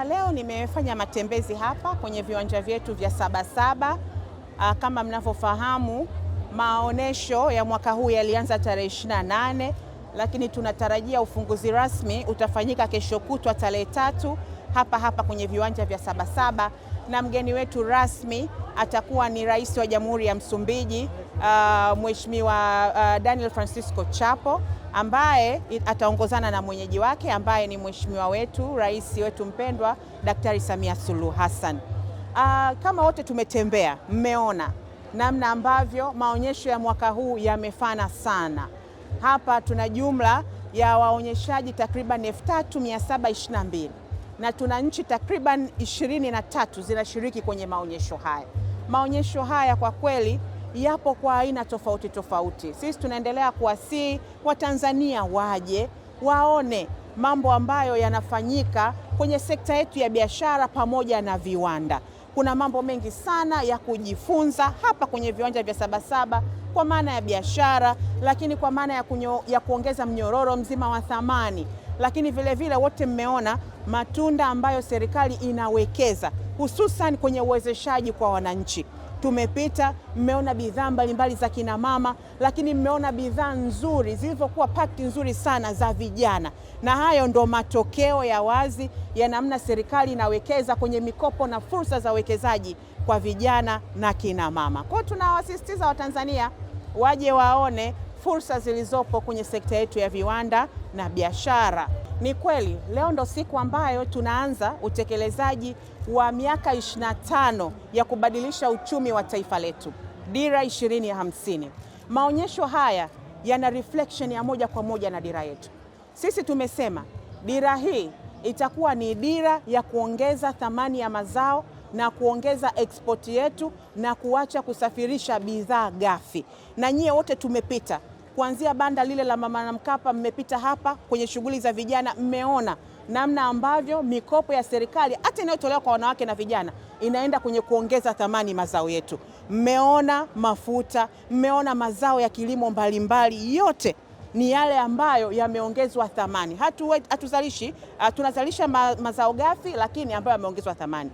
Leo nimefanya matembezi hapa kwenye viwanja vyetu vya Sabasaba. Kama mnavyofahamu, maonesho ya mwaka huu yalianza tarehe 28, lakini tunatarajia ufunguzi rasmi utafanyika kesho kutwa tarehe 3 hapa kwenye viwanja vya Sabasaba, na mgeni wetu rasmi atakuwa ni Rais wa Jamhuri ya Msumbiji, Mheshimiwa Daniel Francisco Chapo, ambaye ataongozana na mwenyeji wake ambaye ni mheshimiwa wetu, rais wetu mpendwa Daktari Samia Suluhu Hassan. Kama wote tumetembea, mmeona namna ambavyo maonyesho ya mwaka huu yamefana sana. Hapa tuna jumla ya waonyeshaji takriban 3722 na tuna nchi takriban 23 zinashiriki kwenye maonyesho haya. Maonyesho haya kwa kweli yapo kwa aina tofauti tofauti. Sisi tunaendelea kuwasihi Watanzania waje waone mambo ambayo yanafanyika kwenye sekta yetu ya biashara pamoja na viwanda. Kuna mambo mengi sana ya kujifunza hapa kwenye viwanja vya Sabasaba kwa maana ya biashara, lakini kwa maana ya kuongeza mnyororo mzima wa thamani. Lakini vile wote mmeona matunda ambayo serikali inawekeza hususan kwenye uwezeshaji kwa wananchi. Tumepita, mmeona bidhaa mbalimbali za kina mama, lakini mmeona bidhaa nzuri zilivyokuwa pakti nzuri sana za vijana, na hayo ndo matokeo ya wazi ya namna serikali inawekeza kwenye mikopo na fursa za uwekezaji kwa vijana na kina mama. Kwa hiyo tunawasisitiza Watanzania waje waone fursa zilizopo kwenye sekta yetu ya viwanda na biashara. Ni kweli leo ndo siku ambayo tunaanza utekelezaji wa miaka 25 ya kubadilisha uchumi wa taifa letu, Dira 2050. Maonyesho haya yana reflection ya moja kwa moja na dira yetu. Sisi tumesema dira hii itakuwa ni dira ya kuongeza thamani ya mazao na kuongeza export yetu na kuacha kusafirisha bidhaa ghafi. Na nyie wote tumepita kuanzia banda lile la Mama na Mkapa, mmepita hapa kwenye shughuli za vijana, mmeona namna ambavyo mikopo ya serikali hata inayotolewa kwa wanawake na vijana inaenda kwenye kuongeza thamani mazao yetu. Mmeona mafuta, mmeona mazao ya kilimo mbalimbali, yote ni yale ambayo yameongezwa thamani. Hatuzalishi, tunazalisha mazao ghafi lakini ambayo yameongezwa thamani.